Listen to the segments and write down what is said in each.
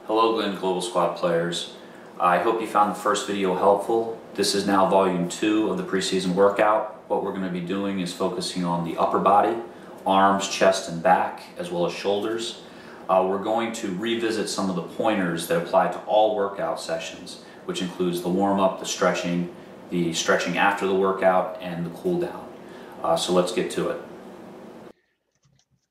Hello Glenn Global Squad players. I hope you found the first video helpful. This is now volume 2 of the preseason workout. What we're going to be doing is focusing on the upper body, arms, chest, and back, as well as shoulders. We're going to revisit some of the pointers that apply to all workout sessions, which includes the warm-up, the stretching after the workout, and the cool down. So let's get to it.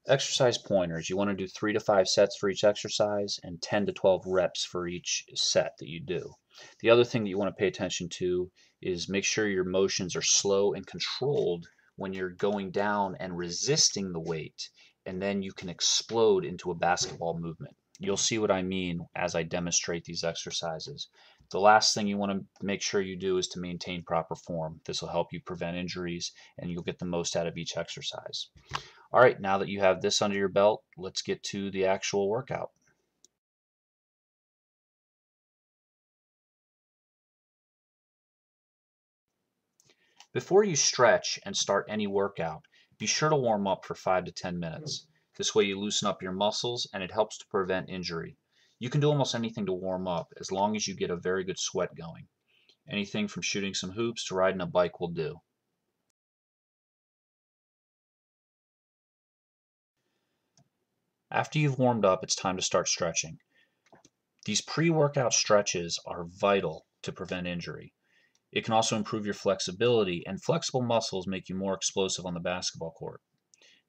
Exercise pointers. You want to do 3 to 5 sets for each exercise and 10 to 12 reps for each set that you do. The other thing that you want to pay attention to is make sure your motions are slow and controlled when you're going down and resisting the weight, and then you can explode into a basketball movement. You'll see what I mean as I demonstrate these exercises. The last thing you want to make sure you do is to maintain proper form. This will help you prevent injuries and you'll get the most out of each exercise. All right, now that you have this under your belt, let's get to the actual workout. Before you stretch and start any workout, be sure to warm up for 5 to 10 minutes. This way you loosen up your muscles and it helps to prevent injury. You can do almost anything to warm up as long as you get a very good sweat going. Anything from shooting some hoops to riding a bike will do. After you've warmed up, it's time to start stretching. These pre-workout stretches are vital to prevent injury. It can also improve your flexibility, and flexible muscles make you more explosive on the basketball court.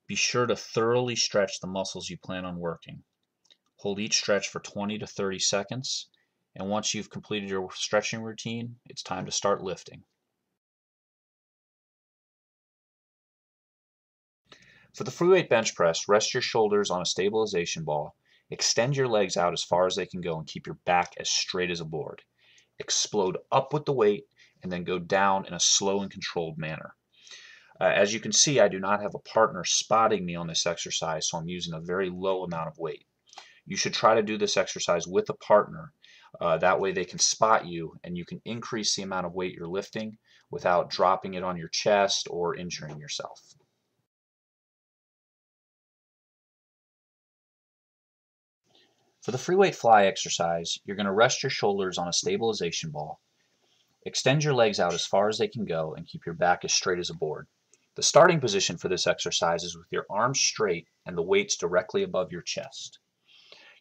Be sure to thoroughly stretch the muscles you plan on working. Hold each stretch for 20 to 30 seconds, and once you've completed your stretching routine, it's time to start lifting. For the free weight bench press, rest your shoulders on a stabilization ball, extend your legs out as far as they can go, and keep your back as straight as a board. Explode up with the weight and then go down in a slow and controlled manner. As you can see, I do not have a partner spotting me on this exercise, so I'm using a very low amount of weight. You should try to do this exercise with a partner. That way they can spot you and you can increase the amount of weight you're lifting without dropping it on your chest or injuring yourself. For the free weight fly exercise, you're going to rest your shoulders on a stabilization ball, extend your legs out as far as they can go, and keep your back as straight as a board. The starting position for this exercise is with your arms straight and the weights directly above your chest.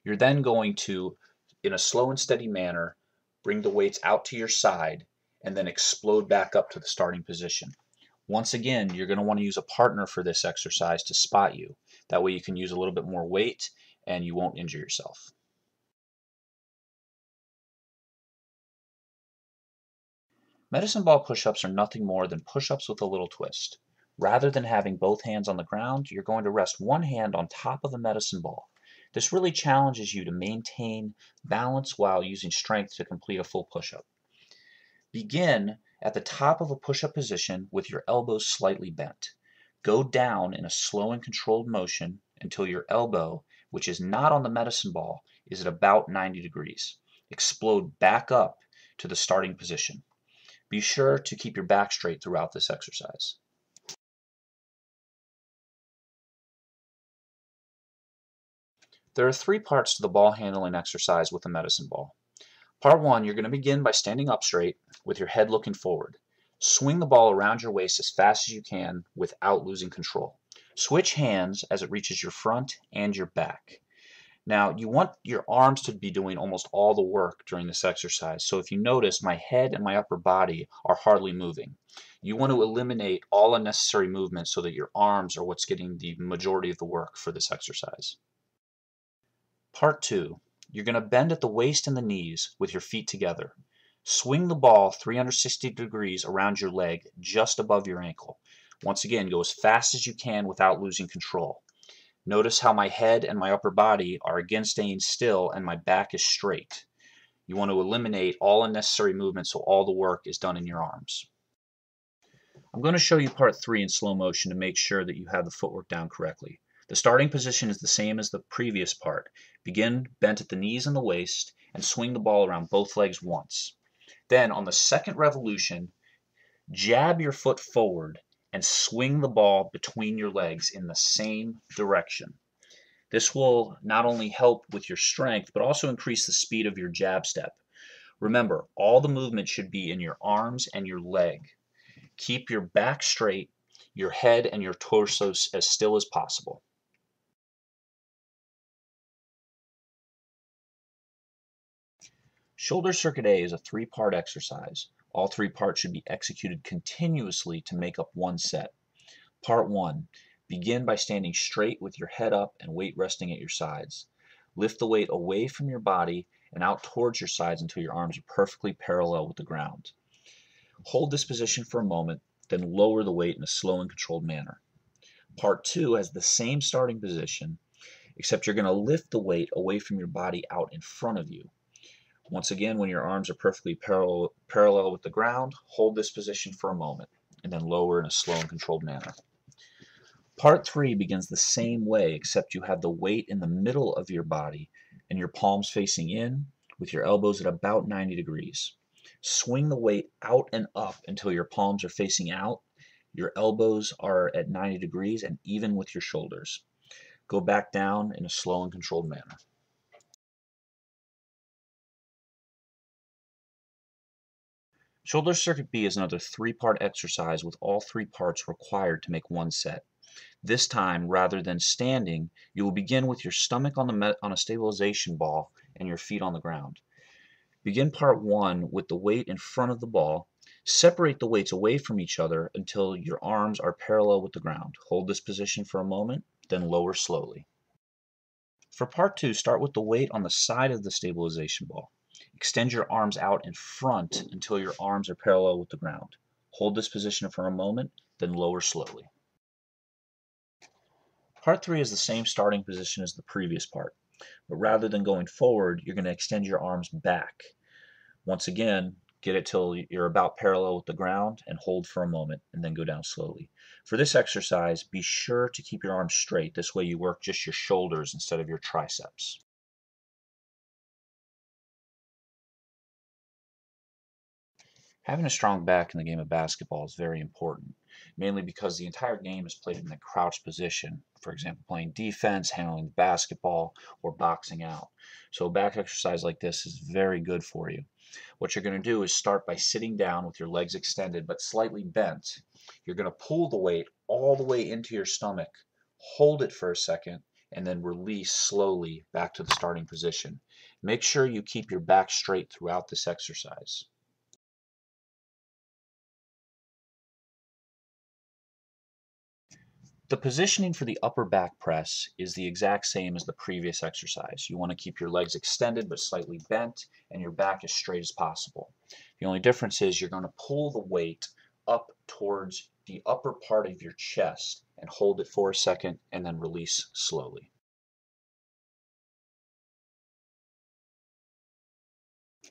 You're then going to, in a slow and steady manner, bring the weights out to your side and then explode back up to the starting position. Once again, you're going to want to use a partner for this exercise to spot you. That way you can use a little bit more weight and you won't injure yourself. Medicine ball push-ups are nothing more than push-ups with a little twist. Rather than having both hands on the ground, you're going to rest one hand on top of a medicine ball. This really challenges you to maintain balance while using strength to complete a full push-up. Begin at the top of a push-up position with your elbows slightly bent. Go down in a slow and controlled motion until your elbow, which is not on the medicine ball, is at about 90 degrees. Explode back up to the starting position. Be sure to keep your back straight throughout this exercise. There are 3 parts to the ball handling exercise with a medicine ball. Part 1, you're going to begin by standing up straight with your head looking forward. Swing the ball around your waist as fast as you can without losing control. Switch hands as it reaches your front and your back. Now, you want your arms to be doing almost all the work during this exercise, so if you notice, my head and my upper body are hardly moving. You want to eliminate all unnecessary movement so that your arms are what's getting the majority of the work for this exercise. Part 2, you're going to bend at the waist and the knees with your feet together. Swing the ball 360 degrees around your leg just above your ankle. Once again, go as fast as you can without losing control. Notice how my head and my upper body are again staying still and my back is straight. You want to eliminate all unnecessary movement so all the work is done in your arms. I'm going to show you part 3 in slow motion to make sure that you have the footwork down correctly. The starting position is the same as the previous part. Begin bent at the knees and the waist and swing the ball around both legs once. Then on the second revolution, jab your foot forward and swing the ball between your legs in the same direction. This will not only help with your strength, but also increase the speed of your jab step. Remember, all the movement should be in your arms and your leg. Keep your back straight, your head and your torso as still as possible. Shoulder circuit A is a 3-part exercise. All 3 parts should be executed continuously to make up one set. Part 1. Begin by standing straight with your head up and weight resting at your sides. Lift the weight away from your body and out towards your sides until your arms are perfectly parallel with the ground. Hold this position for a moment, then lower the weight in a slow and controlled manner. Part 2 has the same starting position, except you're going to lift the weight away from your body out in front of you. Once again, when your arms are perfectly parallel with the ground, hold this position for a moment, and then lower in a slow and controlled manner. Part 3 begins the same way, except you have the weight in the middle of your body and your palms facing in with your elbows at about 90 degrees. Swing the weight out and up until your palms are facing out, your elbows are at 90 degrees and even with your shoulders. Go back down in a slow and controlled manner. Shoulder circuit B is another 3-part exercise with all 3 parts required to make one set. This time, rather than standing, you will begin with your stomach on a stabilization ball and your feet on the ground. Begin part 1 with the weight in front of the ball. Separate the weights away from each other until your arms are parallel with the ground. Hold this position for a moment, then lower slowly. For part 2, start with the weight on the side of the stabilization ball. Extend your arms out in front until your arms are parallel with the ground. Hold this position for a moment, then lower slowly. Part 3 is the same starting position as the previous part, but rather than going forward, you're going to extend your arms back. Once again, get it till you're about parallel with the ground and hold for a moment and then go down slowly. For this exercise, be sure to keep your arms straight. This way you work just your shoulders instead of your triceps. Having a strong back in the game of basketball is very important, mainly because the entire game is played in the crouched position. For example, playing defense, handling the basketball, or boxing out. So a back exercise like this is very good for you. What you're going to do is start by sitting down with your legs extended but slightly bent. You're going to pull the weight all the way into your stomach, hold it for a second, and then release slowly back to the starting position. Make sure you keep your back straight throughout this exercise. The positioning for the upper back press is the exact same as the previous exercise. You want to keep your legs extended but slightly bent and your back as straight as possible. The only difference is you're going to pull the weight up towards the upper part of your chest and hold it for a second and then release slowly.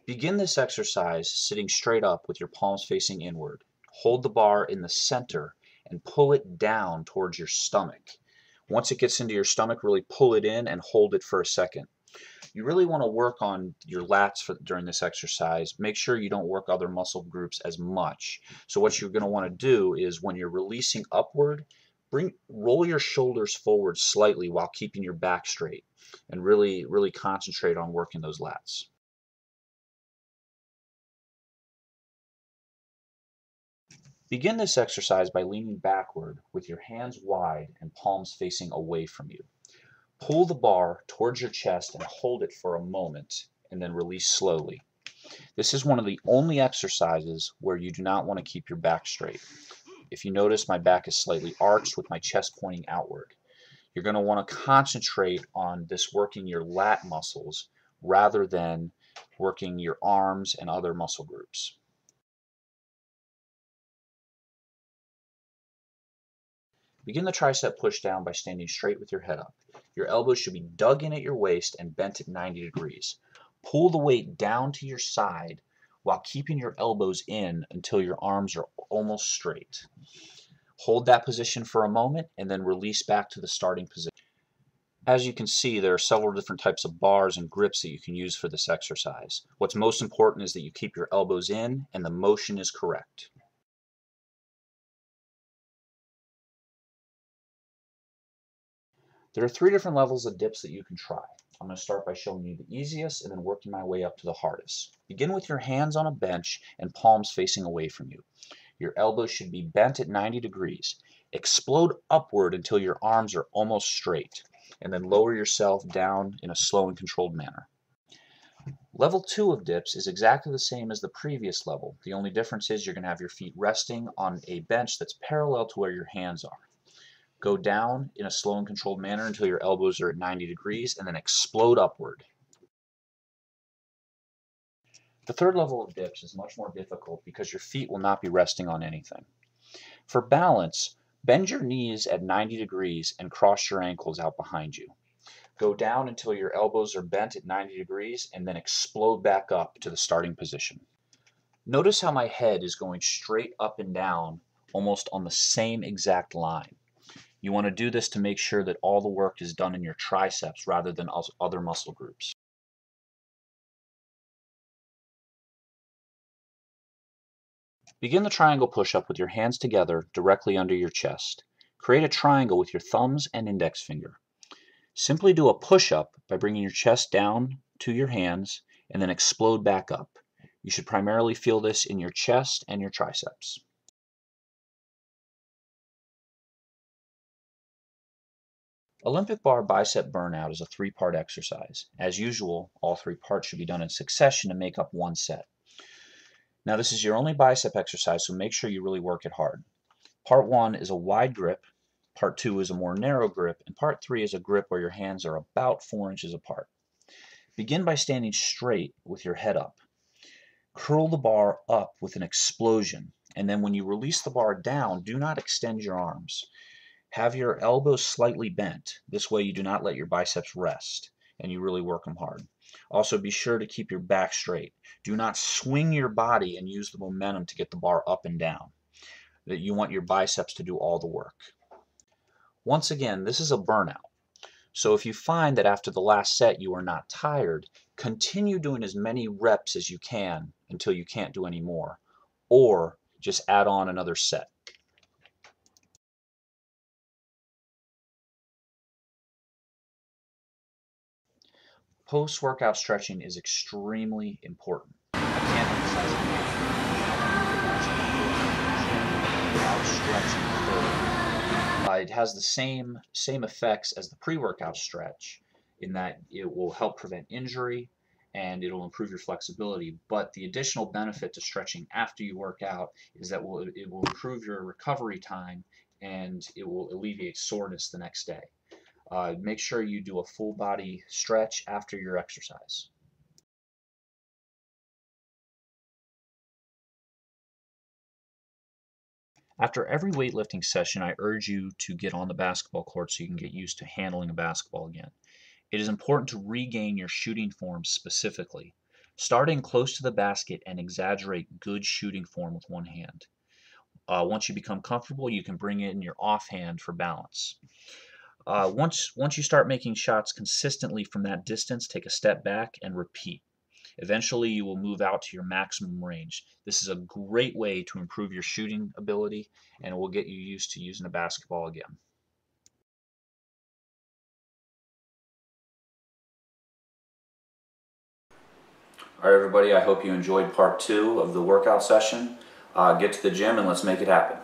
Begin this exercise sitting straight up with your palms facing inward. Hold the bar in the center and pull it down towards your stomach. Once it gets into your stomach, really pull it in and hold it for a second. You really want to work on your lats during this exercise. Make sure you don't work other muscle groups as much. So what you're going to want to do is when you're releasing upward, roll your shoulders forward slightly while keeping your back straight and really concentrate on working those lats. Begin this exercise by leaning backward with your hands wide and palms facing away from you. Pull the bar towards your chest and hold it for a moment and then release slowly. This is one of the only exercises where you do not want to keep your back straight. If you notice, my back is slightly arched with my chest pointing outward. You're going to want to concentrate on this working your lat muscles rather than working your arms and other muscle groups. Begin the tricep push-down by standing straight with your head up. Your elbows should be dug in at your waist and bent at 90 degrees. Pull the weight down to your side while keeping your elbows in until your arms are almost straight. Hold that position for a moment and then release back to the starting position. As you can see, there are several different types of bars and grips that you can use for this exercise. What's most important is that you keep your elbows in and the motion is correct. There are 3 different levels of dips that you can try. I'm going to start by showing you the easiest and then working my way up to the hardest. Begin with your hands on a bench and palms facing away from you. Your elbows should be bent at 90 degrees. Explode upward until your arms are almost straight, and then lower yourself down in a slow and controlled manner. Level 2 of dips is exactly the same as the previous level. The only difference is you're going to have your feet resting on a bench that's parallel to where your hands are. Go down in a slow and controlled manner until your elbows are at 90 degrees and then explode upward. The third level of dips is much more difficult because your feet will not be resting on anything. For balance, bend your knees at 90 degrees and cross your ankles out behind you. Go down until your elbows are bent at 90 degrees and then explode back up to the starting position. Notice how my head is going straight up and down almost on the same exact line. You want to do this to make sure that all the work is done in your triceps rather than other muscle groups. Begin the triangle push-up with your hands together directly under your chest. Create a triangle with your thumbs and index finger. Simply do a push-up by bringing your chest down to your hands and then explode back up. You should primarily feel this in your chest and your triceps. Olympic bar bicep burnout is a 3-part exercise. As usual, all 3 parts should be done in succession to make up one set. Now this is your only bicep exercise, so make sure you really work it hard. Part 1 is a wide grip, Part 2 is a more narrow grip, and Part 3 is a grip where your hands are about 4 inches apart. Begin by standing straight with your head up. Curl the bar up with an explosion, and then when you release the bar down, do not extend your arms. Have your elbows slightly bent. This way you do not let your biceps rest, and you really work them hard. Also, be sure to keep your back straight. Do not swing your body and use the momentum to get the bar up and down. You want your biceps to do all the work. Once again, this is a burnout. So if you find that after the last set you are not tired, continue doing as many reps as you can until you can't do any more, or just add on another set. Post-workout stretching is extremely important. I can't emphasize it enough. It has the same effects as the pre-workout stretch in that it will help prevent injury and it'll improve your flexibility. But the additional benefit to stretching after you work out is that it will improve your recovery time and it will alleviate soreness the next day. Make sure you do a full body stretch after your exercise. After every weightlifting session, I urge you to get on the basketball court so you can get used to handling a basketball again. It is important to regain your shooting form specifically. Starting close to the basket and exaggerate good shooting form with one hand. Once you become comfortable, you can bring in your offhand for balance. Once you start making shots consistently from that distance, take a step back and repeat. Eventually, you will move out to your maximum range. This is a great way to improve your shooting ability, and it will get you used to using a basketball again. All right, everybody, I hope you enjoyed part 2 of the workout session. Get to the gym and let's make it happen.